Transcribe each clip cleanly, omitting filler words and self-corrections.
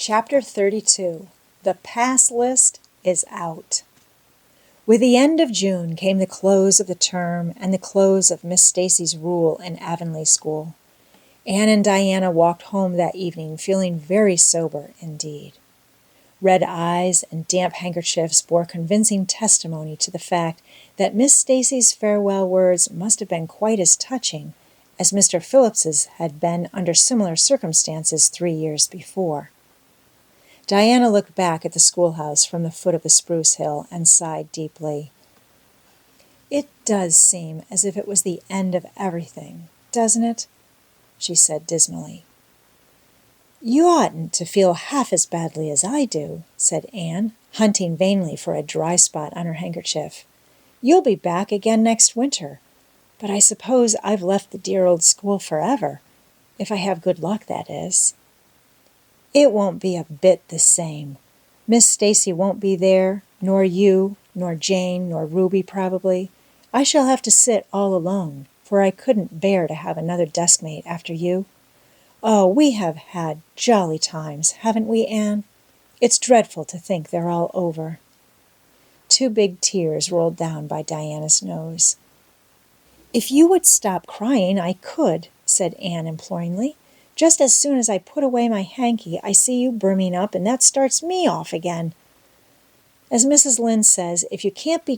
Chapter 32. The Pass List is Out. With the end of June came the close of the term and the close of Miss Stacy's rule in Avonlea School. Anne and Diana walked home that evening feeling very sober indeed. Red eyes and damp handkerchiefs bore convincing testimony to the fact that Miss Stacy's farewell words must have been quite as touching as Mr. Phillips's had been under similar circumstances 3 years before. Diana looked back at the schoolhouse from the foot of the spruce hill and sighed deeply. "It does seem as if it was the end of everything, doesn't it?" she said dismally. "You oughtn't to feel half as badly as I do," said Anne, hunting vainly for a dry spot on her handkerchief. "You'll be back again next winter, but I suppose I've left the dear old school forever, if I have good luck, that is." "It won't be a bit the same. Miss Stacy won't be there, nor you, nor Jane, nor Ruby probably. I shall have to sit all alone, for I couldn't bear to have another deskmate after you. Oh, we have had jolly times, haven't we, Anne? It's dreadful to think they're all over." 2 big tears rolled down by Diana's nose. "If you would stop crying, I could," said Anne imploringly. "Just as soon as I put away my hanky, I see you brimming up, and that starts me off again. As Mrs. Lynde says, if you can't be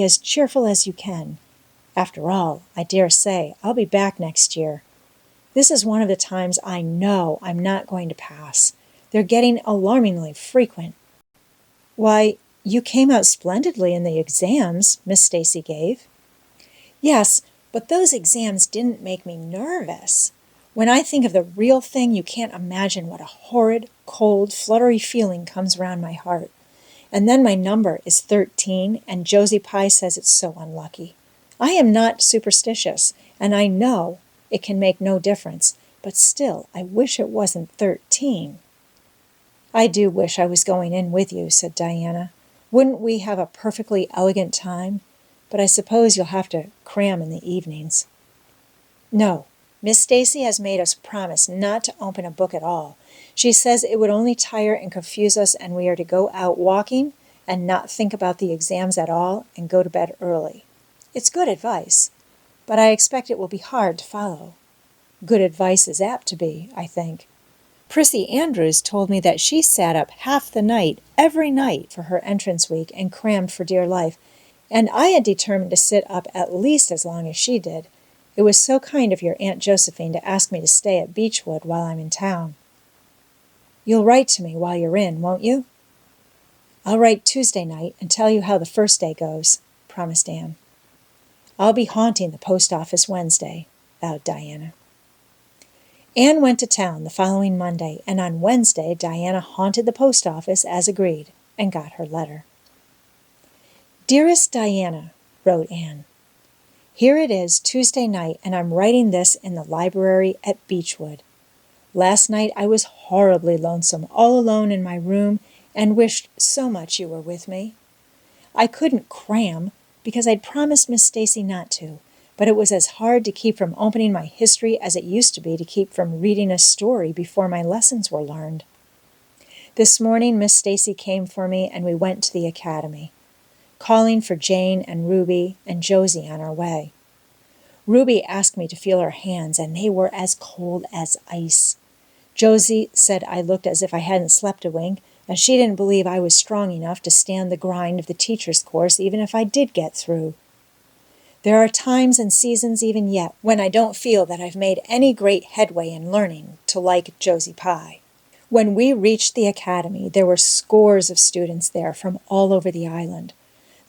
as cheerful as you can. After all, I dare say I'll be back next year. This is one of the times I know I'm not going to pass. They're getting alarmingly frequent." "Why, you came out splendidly in the exams Miss Stacy gave." "Yes, but those exams didn't make me nervous. When I think of the real thing, you can't imagine what a horrid, cold, fluttery feeling comes round my heart. And then my number is 13, and Josie Pye says it's so unlucky. I am not superstitious, and I know it can make no difference, but still I wish it wasn't 13. "I do wish I was going in with you," said Diana. "Wouldn't we have a perfectly elegant time? But I suppose you'll have to cram in the evenings." "No. Miss Stacy has made us promise not to open a book at all. She says it would only tire and confuse us, and we are to go out walking and not think about the exams at all and go to bed early. It's good advice, but I expect it will be hard to follow. Good advice is apt to be, I think. Prissy Andrews told me that she sat up half the night, every night, for her entrance week and crammed for dear life, and I had determined to sit up at least as long as she did. It was so kind of your Aunt Josephine to ask me to stay at Beechwood while I'm in town." "You'll write to me while you're in, won't you?" "I'll write Tuesday night and tell you how the first day goes," promised Anne. "I'll be haunting the post office Wednesday," vowed Diana. Anne went to town the following Monday, and on Wednesday Diana haunted the post office as agreed and got her letter. "Dearest Diana," wrote Anne, "here it is Tuesday night, and I'm writing this in the library at Beechwood. Last night I was horribly lonesome, all alone in my room, and wished so much you were with me. I couldn't cram, because I'd promised Miss Stacy not to, but it was as hard to keep from opening my history as it used to be to keep from reading a story before my lessons were learned. This morning Miss Stacy came for me, and we went to the academy, calling for Jane and Ruby and Josie on our way. Ruby asked me to feel her hands, and they were as cold as ice. Josie said I looked as if I hadn't slept a wink, and she didn't believe I was strong enough to stand the grind of the teacher's course even if I did get through. There are times and seasons even yet when I don't feel that I've made any great headway in learning to like Josie Pye. When we reached the academy, there were scores of students there from all over the island.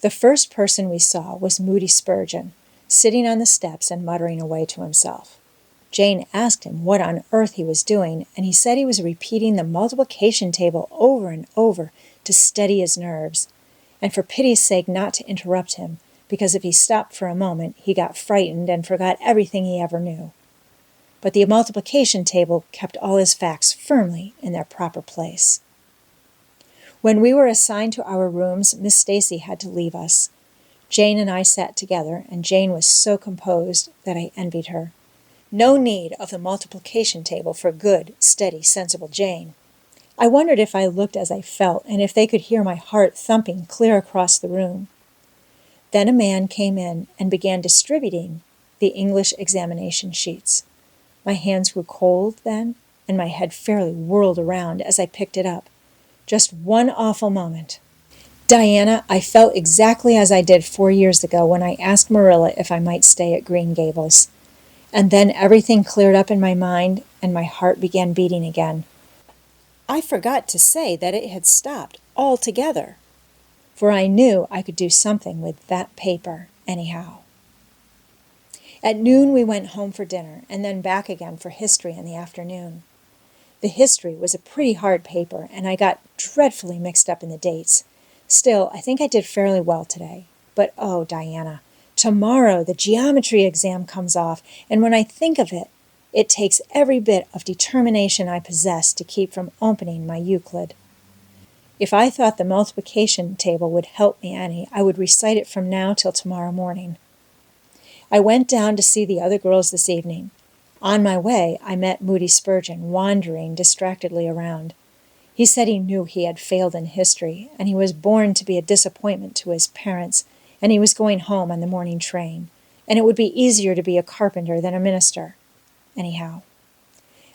The first person we saw was Moody Spurgeon, sitting on the steps and muttering away to himself. Jane asked him what on earth he was doing, and he said he was repeating the multiplication table over and over to steady his nerves, and for pity's sake not to interrupt him, because if he stopped for a moment, he got frightened and forgot everything he ever knew. But the multiplication table kept all his facts firmly in their proper place. When we were assigned to our rooms, Miss Stacy had to leave us. Jane and I sat together, and Jane was so composed that I envied her. No need of the multiplication table for good, steady, sensible Jane. I wondered if I looked as I felt, and if they could hear my heart thumping clear across the room. Then a man came in and began distributing the English examination sheets. My hands grew cold then, and my head fairly whirled around as I picked it up. Just one awful moment. Diana, I felt exactly as I did 4 years ago when I asked Marilla if I might stay at Green Gables. And then everything cleared up in my mind, and my heart began beating again. I forgot to say that it had stopped altogether, for I knew I could do something with that paper anyhow. At noon we went home for dinner, and then back again for history in the afternoon. The history was a pretty hard paper, and I got dreadfully mixed up in the dates. Still, I think I did fairly well today. But oh, Diana, tomorrow the geometry exam comes off, and when I think of it, it takes every bit of determination I possess to keep from opening my Euclid. If I thought the multiplication table would help me any, I would recite it from now till tomorrow morning. I went down to see the other girls this evening. On my way, I met Moody Spurgeon wandering distractedly around. He said he knew he had failed in history, and he was born to be a disappointment to his parents, and he was going home on the morning train, and it would be easier to be a carpenter than a minister. Anyhow,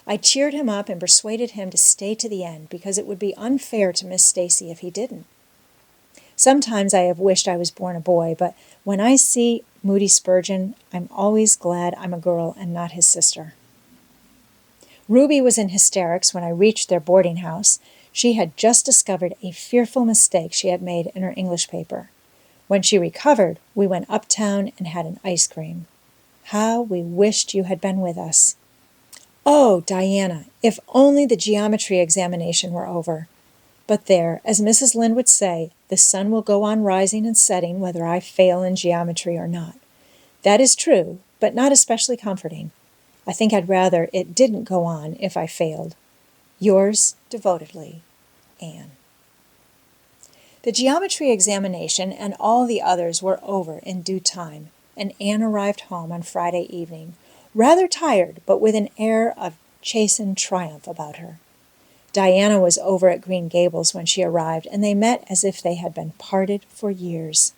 I cheered him up and persuaded him to stay to the end, because it would be unfair to Miss Stacy if he didn't. Sometimes I have wished I was born a boy, but when I see Moody Spurgeon, I'm always glad I'm a girl and not his sister. Ruby was in hysterics when I reached their boarding house. She had just discovered a fearful mistake she had made in her English paper. When she recovered, we went uptown and had an ice cream. How we wished you had been with us. Oh, Diana, if only the geometry examination were over. But there, as Mrs. Lynde would say, the sun will go on rising and setting whether I fail in geometry or not. That is true, but not especially comforting. I think I'd rather it didn't go on if I failed. Yours devotedly, Anne. The geometry examination and all the others were over in due time, and Anne arrived home on Friday evening, rather tired, but with an air of chastened triumph about her. Diana was over at Green Gables when she arrived, and they met as if they had been parted for years.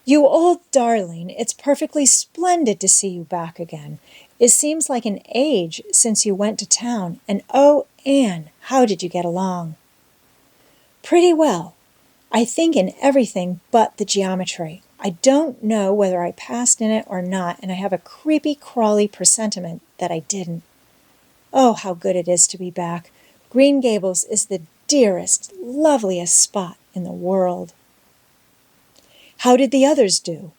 You old darling, it's perfectly splendid to see you back again. It seems like an age since you went to town, and oh, Anne, how did you get along? Pretty well. I think in everything but the geometry. I don't know whether I passed in it or not, and I have a creepy-crawly presentiment that I didn't. Oh, how good it is to be back. Green Gables is the dearest, loveliest spot in the world. How did the others do?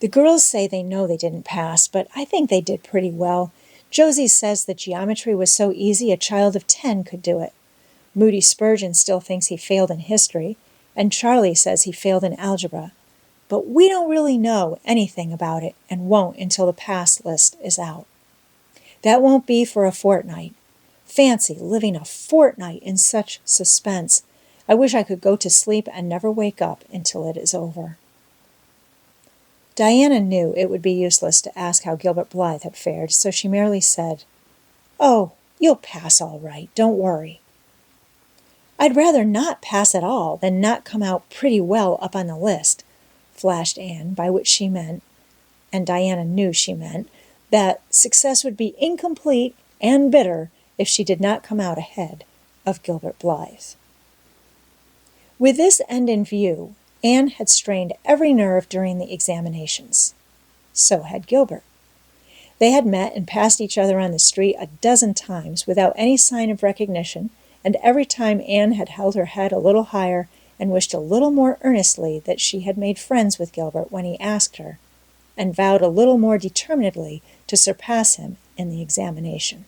The girls say they know they didn't pass, but I think they did pretty well. Josie says that geometry was so easy a child of 10 could do it. Moody Spurgeon still thinks he failed in history, and Charlie says he failed in algebra. But we don't really know anything about it and won't until the pass list is out. That won't be for a fortnight. Fancy living a fortnight in such suspense. I wish I could go to sleep and never wake up until it is over. Diana knew it would be useless to ask how Gilbert Blythe had fared, so she merely said, "Oh, you'll pass all right, don't worry." "I'd rather not pass at all than not come out pretty well up on the list," flashed Anne, by which she meant, and Diana knew she meant, that success would be incomplete and bitter if she did not come out ahead of Gilbert Blythe. With this end in view, Anne had strained every nerve during the examinations. So had Gilbert. They had met and passed each other on the street a dozen times without any sign of recognition, and every time Anne had held her head a little higher and wished a little more earnestly that she had made friends with Gilbert when he asked her, and vowed a little more determinedly to surpass him in the examination.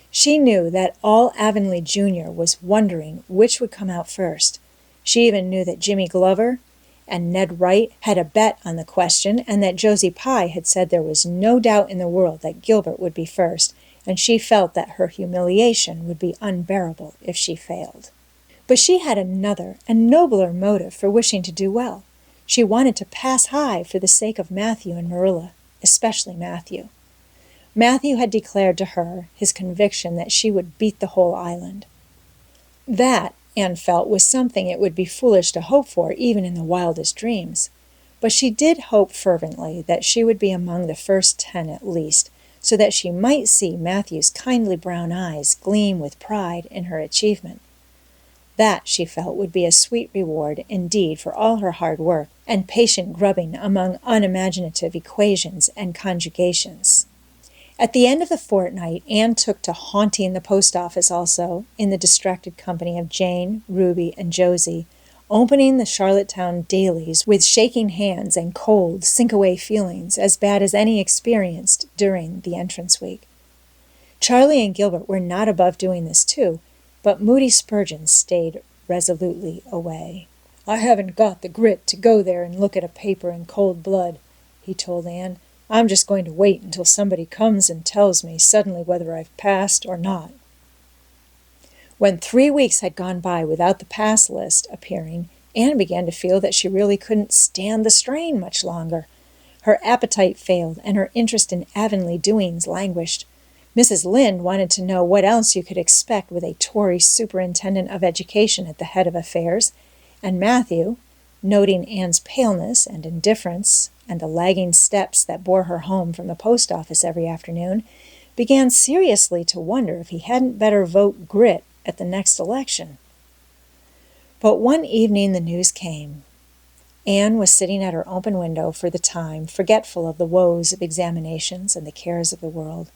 She knew that all Avonlea Jr. was wondering which would come out first. She even knew that Jimmy Glover and Ned Wright had a bet on the question, and that Josie Pye had said there was no doubt in the world that Gilbert would be first, and she felt that her humiliation would be unbearable if she failed. But she had another and nobler motive for wishing to do well. She wanted to pass high for the sake of Mathew and Marilla, especially Mathew. Mathew had declared to her his conviction that she would beat the whole island. That, Anne felt, was something it would be foolish to hope for even in the wildest dreams. But she did hope fervently that she would be among the first 10 at least, so that she might see Mathew's kindly brown eyes gleam with pride in her achievement. That, she felt, would be a sweet reward indeed for all her hard work and patient grubbing among unimaginative equations and conjugations. At the end of the fortnight, Anne took to haunting the post office also, in the distracted company of Jane, Ruby, and Josie, opening the Charlottetown dailies with shaking hands and cold, sink-away feelings as bad as any experienced during the entrance week. Charlie and Gilbert were not above doing this too, but Moody Spurgeon stayed resolutely away. "I haven't got the grit to go there and look at a paper in cold blood," he told Anne. "I'm just going to wait until somebody comes and tells me suddenly whether I've passed or not." When 3 weeks had gone by without the pass list appearing, Anne began to feel that she really couldn't stand the strain much longer. Her appetite failed, and her interest in Avonlea doings languished. Mrs. Lynde wanted to know what else you could expect with a Tory superintendent of education at the head of affairs, and Mathew, noting Anne's paleness and indifference and the lagging steps that bore her home from the post office every afternoon, began seriously to wonder if he hadn't better vote grit at the next election. But one evening the news came. Anne was sitting at her open window for the time, forgetful of the woes of examinations and the cares of the world,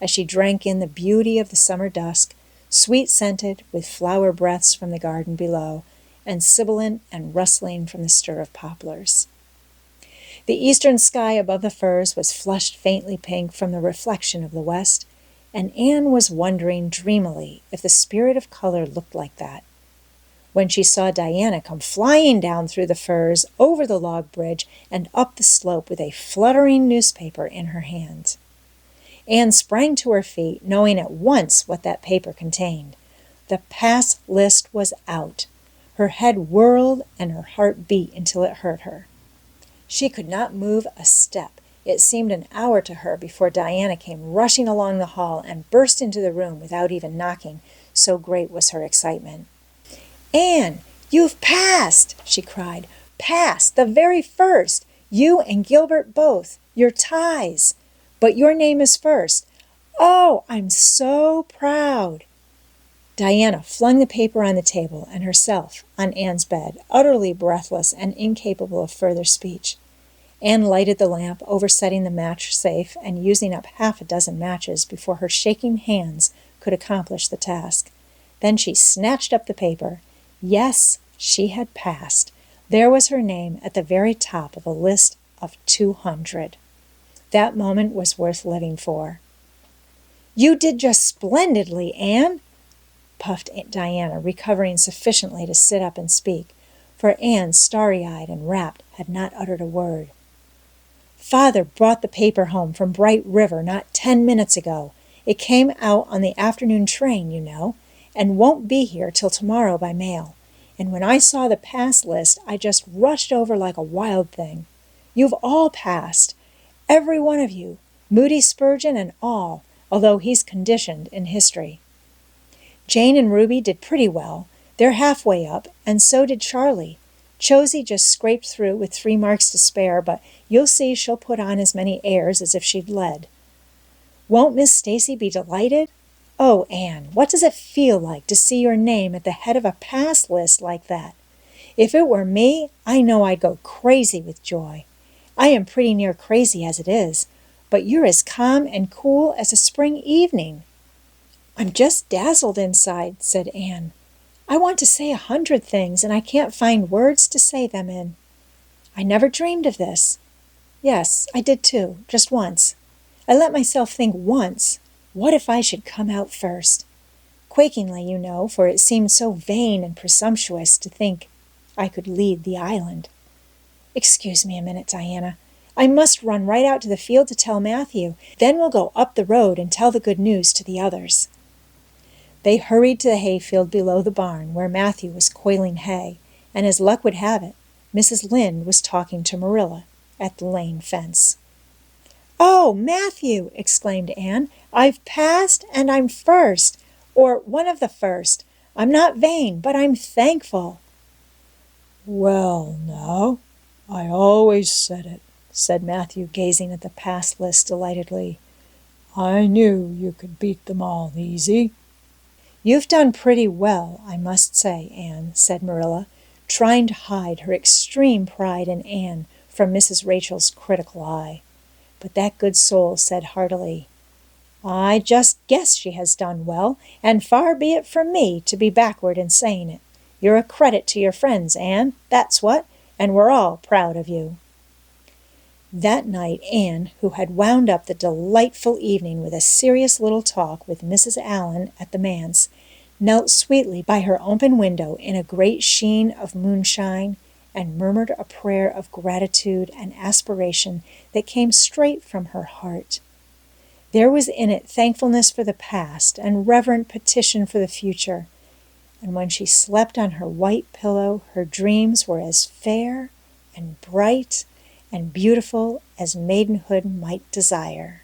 as she drank in the beauty of the summer dusk, sweet-scented with flower breaths from the garden below, and sibilant and rustling from the stir of poplars. The eastern sky above the firs was flushed faintly pink from the reflection of the west, and Anne was wondering dreamily if the spirit of color looked like that, when she saw Diana come flying down through the firs, over the log bridge, and up the slope with a fluttering newspaper in her hand. Anne sprang to her feet, knowing at once what that paper contained. The pass list was out. Her head whirled and her heart beat until it hurt her. She could not move a step. It seemed an hour to her before Diana came rushing along the hall and burst into the room without even knocking, so great was her excitement. "Anne, you've passed!" she cried. "Passed, the very first! You and Gilbert both. Your ties. But your name is first. Oh, I'm so proud!" Diana flung the paper on the table and herself on Anne's bed, utterly breathless and incapable of further speech. Anne lighted the lamp, oversetting the match safe and using up 6 matches before her shaking hands could accomplish the task. Then she snatched up the paper. Yes, she had passed. There was her name at the very top of a list of 200. That moment was worth living for. "You did just splendidly, Anne," puffed Diana, recovering sufficiently to sit up and speak, for Anne, starry-eyed and rapt, had not uttered a word. "Father brought the paper home from Bright River not 10 minutes ago. It came out on the afternoon train, you know, and won't be here till tomorrow by mail. And when I saw the pass list, I just rushed over like a wild thing. You've all passed, every one of you, Moody Spurgeon and all, although he's conditioned in history. Jane and Ruby did pretty well. They're halfway up, and so did Charlie. Josie just scraped through with 3 marks to spare, but you'll see she'll put on as many airs as if she'd led. Won't Miss Stacy be delighted? Oh, Anne, what does it feel like to see your name at the head of a pass list like that? If it were me, I know I'd go crazy with joy. I am pretty near crazy as it is, but you're as calm and cool as a spring evening." "I'm just dazzled inside," said Anne. "I want to say 100 things, and I can't find words to say them in. I never dreamed of this. Yes, I did too, just once. I let myself think once, what if I should come out first? Quakingly, you know, for it seemed so vain and presumptuous to think I could lead the island. Excuse me a minute, Diana. I must run right out to the field to tell Mathew. Then we'll go up the road and tell the good news to the others." They hurried to the hayfield below the barn, where Mathew was coiling hay, and as luck would have it, Mrs. Lynde was talking to Marilla at the lane fence. "Oh, Matthew!" exclaimed Anne. "I've passed, and I'm first, or one of the first. I'm not vain, but I'm thankful." "Well, now, I always said it," said Matthew, gazing at the pass list delightedly. "I knew you could beat them all easy." "You've done pretty well, I must say, Anne," said Marilla, trying to hide her extreme pride in Anne from Mrs. Rachel's critical eye. But that good soul said heartily, "I just guess she has done well, and far be it from me to be backward in saying it. You're a credit to your friends, Anne, that's what, and we're all proud of you." That night Anne, who had wound up the delightful evening with a serious little talk with Mrs. Allan at the manse, knelt sweetly by her open window in a great sheen of moonshine and murmured a prayer of gratitude and aspiration that came straight from her heart. There was in it thankfulness for the past and reverent petition for the future, and when she slept on her white pillow her dreams were as fair and bright and beautiful as maidenhood might desire.